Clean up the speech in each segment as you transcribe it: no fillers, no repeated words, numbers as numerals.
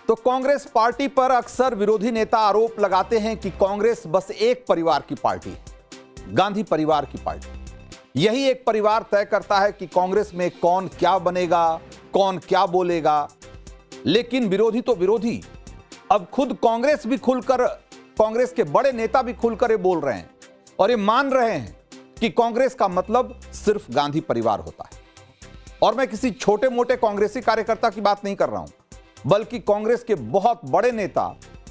तो कांग्रेस पार्टी पर अक्सर विरोधी नेता आरोप लगाते हैं कि कांग्रेस बस एक परिवार की पार्टी है, गांधी परिवार की पार्टी। यही एक परिवार तय करता है कि कांग्रेस में कौन क्या बनेगा, कौन क्या बोलेगा। लेकिन विरोधी तो विरोधी, अब खुद कांग्रेस भी खुलकर, कांग्रेस के बड़े नेता भी खुलकर ये बोल रहे हैं और ये मान रहे हैं कि कांग्रेस का मतलब सिर्फ गांधी परिवार होता है। और मैं किसी छोटे मोटे कांग्रेसी कार्यकर्ता की बात नहीं कर रहा हूं, बल्कि कांग्रेस के बहुत बड़े नेता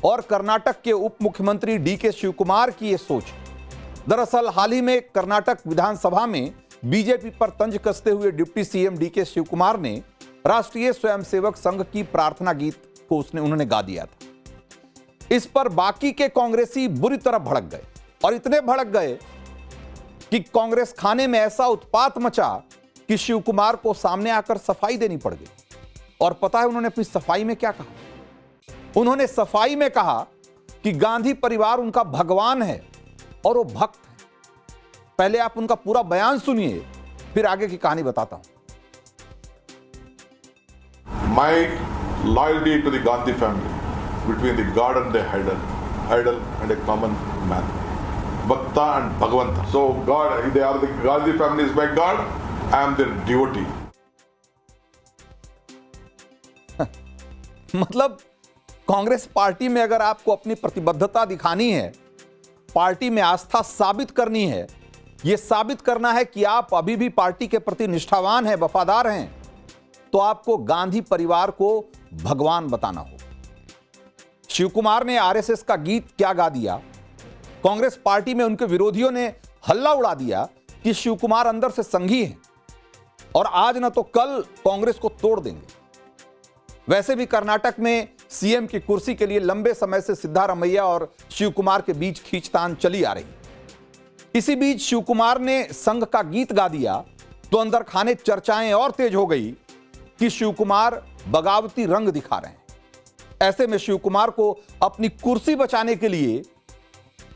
और कर्नाटक के उप मुख्यमंत्री डीके शिवकुमार की यह सोच। दरअसल हाल ही में कर्नाटक विधानसभा में बीजेपी पर तंज कसते हुए डिप्टी सीएम डीके शिवकुमार ने राष्ट्रीय स्वयंसेवक संघ की प्रार्थना गीत को उन्होंने गा दिया था। इस पर बाकी के कांग्रेसी बुरी तरह भड़क गए और इतने भड़क गए कि कांग्रेस खाने में ऐसा उत्पात मचा कि शिवकुमार को सामने आकर सफाई देनी पड़ गई। और पता है उन्होंने अपनी सफाई में क्या कहा? उन्होंने सफाई में कहा कि गांधी परिवार उनका भगवान है और वो भक्त है। पहले आप उनका पूरा बयान सुनिए, फिर आगे की कहानी बताता हूं। My loyalty to the Gandhi family, between the God and the idol and a common man, Bhakta and Bhagavanta. So God, they are the Gandhi family is my God. I am their devotee. मतलब Congress party में अगर आपको अपनी प्रतिबद्धता दिखानी है, party में आस्था साबित करनी है, यह साबित करना है कि आप अभी भी पार्टी के प्रति निष्ठावान हैं, वफादार हैं, तो आपको गांधी परिवार को भगवान बताना होगा। शिवकुमार ने आरएसएस का गीत क्या गा दिया। कांग्रेस पार्टी में उनके विरोधियों ने हल्ला उड़ा दिया कि शिवकुमार अंदर से संघी हैं और आज न तो कल कांग्रेस को तोड़ देंगे। वैसे भी कर्नाटक में सीएम की कुर्सी के लिए लंबे समय से सिद्धारमैया और शिवकुमार के बीच खींचतान चली आ रही। इसी बीच शिवकुमार ने संघ का गीत गा दिया तो अंदर खाने चर्चाएं और तेज हो गई कि शिवकुमार बगावती रंग दिखा रहे हैं। ऐसे में शिवकुमार को अपनी कुर्सी बचाने के लिए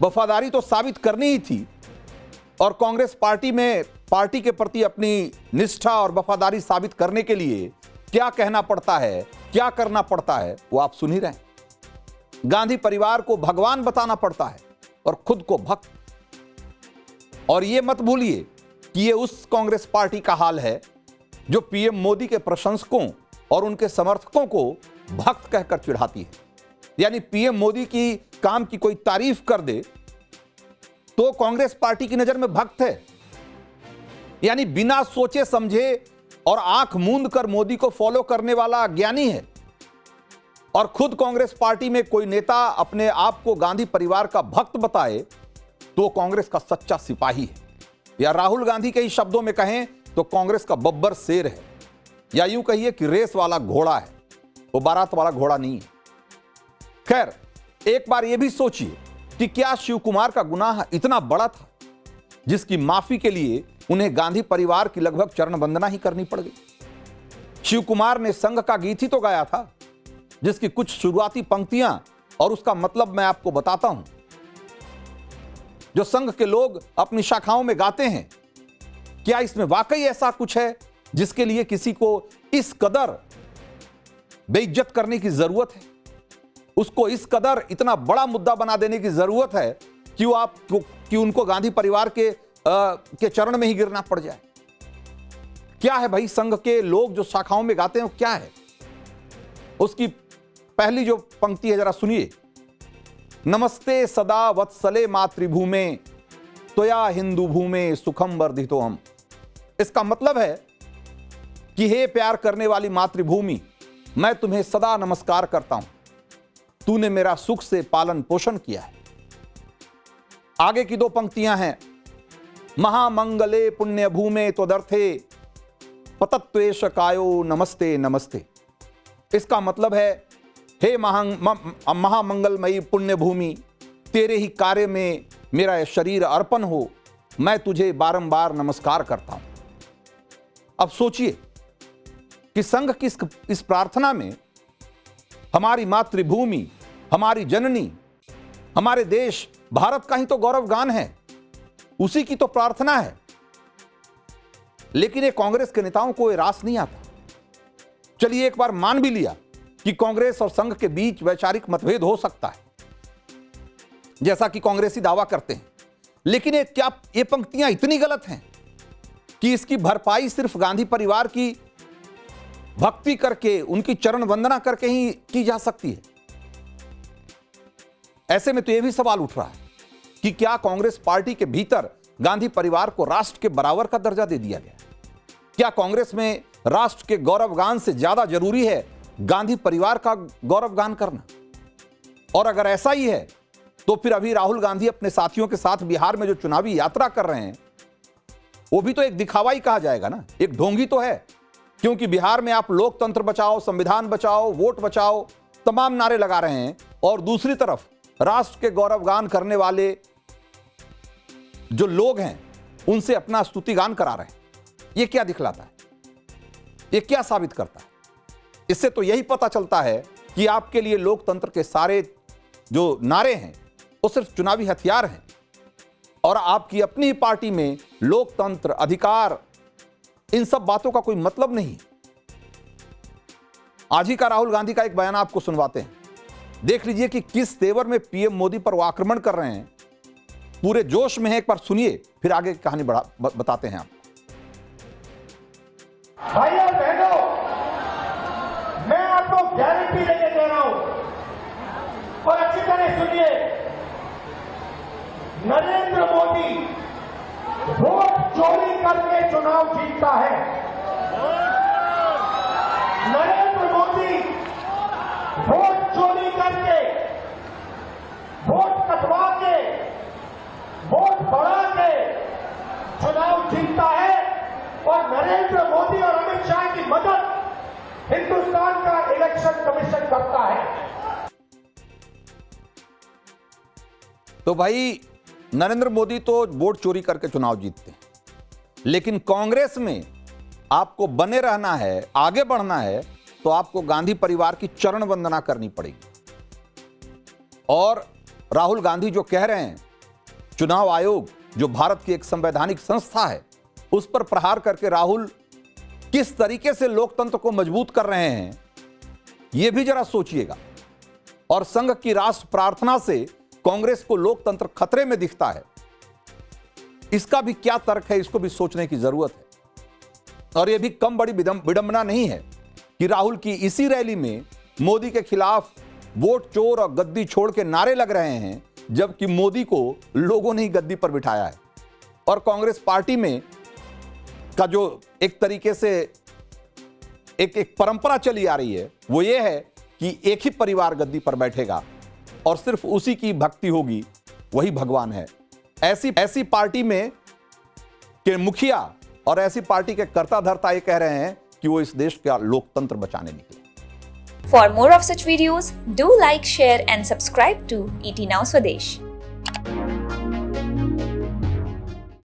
वफादारी तो साबित करनी ही थी और कांग्रेस पार्टी में पार्टी के प्रति अपनी निष्ठा और वफादारी साबित करने के लिए क्या कहना पड़ता है, क्या करना पड़ता है, वो आप सुन ही रहे हैं। गांधी परिवार को भगवान बताना पड़ता है और खुद को भक्त। और ये मत भूलिए कि ये उस कांग्रेस पार्टी का हाल है जो पीएम मोदी के प्रशंसकों और उनके समर्थकों को भक्त कहकर चिढ़ाती है। यानी पीएम मोदी की काम की कोई तारीफ कर दे तो कांग्रेस पार्टी की नजर में भक्त है। यानी बिना सोचे समझे और आंख मूंद कर मोदी को फॉलो करने वाला ज्ञानी है। और खुद कांग्रेस पार्टी में कोई नेता अपने आप को गांधी परिवार का भक्त बताए तो कांग्रेस का सच्चा सिपाही है, या राहुल गांधी के ही शब्दों में कहें तो कांग्रेस का बब्बर शेर है, या यूं कहिए कि रेस वाला घोड़ा है, वो बारात वाला घोड़ा नहीं है। खैर, एक बार यह भी सोचिए कि क्या शिवकुमार का गुनाह इतना बड़ा था जिसकी माफी के लिए उन्हें गांधी परिवार की लगभग चरण वंदना ही करनी पड़ गई। शिवकुमार ने संघ का गीत ही तो गाया था जिसकी कुछ शुरुआती पंक्तियां और उसका मतलब मैं आपको बताता हूं, जो संघ के लोग अपनी शाखाओं में गाते हैं। क्या इसमें वाकई ऐसा कुछ है जिसके लिए किसी को इस कदर बेइज्जत करने की जरूरत है, उसको इस कदर इतना बड़ा मुद्दा बना देने की जरूरत है कि उनको गांधी परिवार के चरण में ही गिरना पड़ जाए? क्या है भाई संघ के लोग जो शाखाओं में गाते हैं, क्या है? उसकी पहली जो पंक्ति है जरा सुनिए। नमस्ते सदा वत्सले मातृभूमे त्वया हिंदू भूमे सुखम वर्धितो हम। इसका मतलब है कि हे प्यार करने वाली मातृभूमि, मैं तुम्हें सदा नमस्कार करता हूं, तूने मेरा सुख से पालन पोषण किया है। आगे की दो पंक्तियां हैं। महामंगले पुण्य भूमे त्वदर्थे पतत्वेश कायो नमस्ते नमस्ते। इसका मतलब है हे महामंगलमयी पुण्य भूमि, तेरे ही कार्य में मेरा शरीर अर्पण हो, मैं तुझे बारंबार नमस्कार करता हूं। अब सोचिए कि संघ की इस प्रार्थना में हमारी मातृभूमि, हमारी जननी, हमारे देश भारत का ही तो गौरवगान है, उसी की तो प्रार्थना है। लेकिन ये कांग्रेस के नेताओं को ये रास नहीं आता। चलिए एक बार मान भी लिया कि कांग्रेस और संघ के बीच वैचारिक मतभेद हो सकता है, जैसा कि कांग्रेसी दावा करते हैं, लेकिन ये पंक्तियां इतनी गलत हैं कि इसकी भरपाई सिर्फ गांधी परिवार की भक्ति करके, उनकी चरण वंदना करके ही की जा सकती है। ऐसे में तो यह भी सवाल उठ रहा है कि क्या कांग्रेस पार्टी के भीतर गांधी परिवार को राष्ट्र के बराबर का दर्जा दे दिया गया? क्या कांग्रेस में राष्ट्र के गौरवगान से ज्यादा जरूरी है गांधी परिवार का गौरवगान करना? और अगर ऐसा ही है तो फिर अभी राहुल गांधी अपने साथियों के साथ बिहार में जो चुनावी यात्रा कर रहे हैं, वो भी तो एक दिखावा ही कहा जाएगा ना, एक ढोंगी तो है। क्योंकि बिहार में आप लोकतंत्र बचाओ, संविधान बचाओ, वोट बचाओ तमाम नारे लगा रहे हैं, और दूसरी तरफ राष्ट्र के गौरवगान करने वाले जो लोग हैं उनसे अपना स्तुतिगान करा रहे हैं। ये क्या दिखलाता है? ये क्या साबित करता है? इससे तो यही पता चलता है कि आपके लिए लोकतंत्र के सारे जो नारे हैं वो सिर्फ चुनावी हथियार हैं, और आपकी अपनी ही पार्टी में लोकतंत्र, अधिकार, इन सब बातों का कोई मतलब नहीं। आज ही का राहुल गांधी का एक बयान आपको सुनवाते हैं, देख लीजिए कि किस तेवर में पीएम मोदी पर वो आक्रमण कर रहे हैं। पूरे जोश में है, एक बार सुनिए, फिर आगे की कहानी बताते हैं आप। भाई और बहनों, मैं आपको गारंटी देके कह रहा हूं, और अच्छी तरह सुनिए, नरेंद्र मोदी वोट चोरी करके चुनाव जीतता है। नरेंद्र मोदी वोट चोरी करके, वोट कटवा के, वोट बढ़ा के चुनाव जीतता है, और नरेंद्र मोदी और अमित शाह की मदद हिंदुस्तान का इलेक्शन कमीशन करता है। तो भाई नरेंद्र मोदी तो वोट चोरी करके चुनाव जीतते हैं, लेकिन कांग्रेस में आपको बने रहना है, आगे बढ़ना है, तो आपको गांधी परिवार की चरण वंदना करनी पड़ेगी। और राहुल गांधी जो कह रहे हैं, चुनाव आयोग जो भारत की एक संवैधानिक संस्था है, उस पर प्रहार करके राहुल किस तरीके से लोकतंत्र को मजबूत कर रहे हैं, यह भी जरा सोचिएगा। और संघ की राष्ट्र प्रार्थना से कांग्रेस को लोकतंत्र खतरे में दिखता है, इसका भी क्या तर्क है, इसको भी सोचने की जरूरत है। और यह भी कम बड़ी विडंबना नहीं है कि राहुल की इसी रैली में मोदी के खिलाफ वोट चोर और गद्दी छोड़ के नारे लग रहे हैं, जबकि मोदी को लोगों ने ही गद्दी पर बिठाया है। और कांग्रेस पार्टी में का जो एक तरीके से एक परंपरा चली आ रही है, वो ये है कि एक ही परिवार गद्दी पर बैठेगा और सिर्फ उसी की भक्ति होगी, वही भगवान है। ऐसी पार्टी में के मुखिया और ऐसी पार्टी के कर्ता धर्ता ये कह रहे हैं कि वो इस देश का लोकतंत्र बचाने निकले। For more of such videos, do like, share and subscribe to ET Now Swadesh.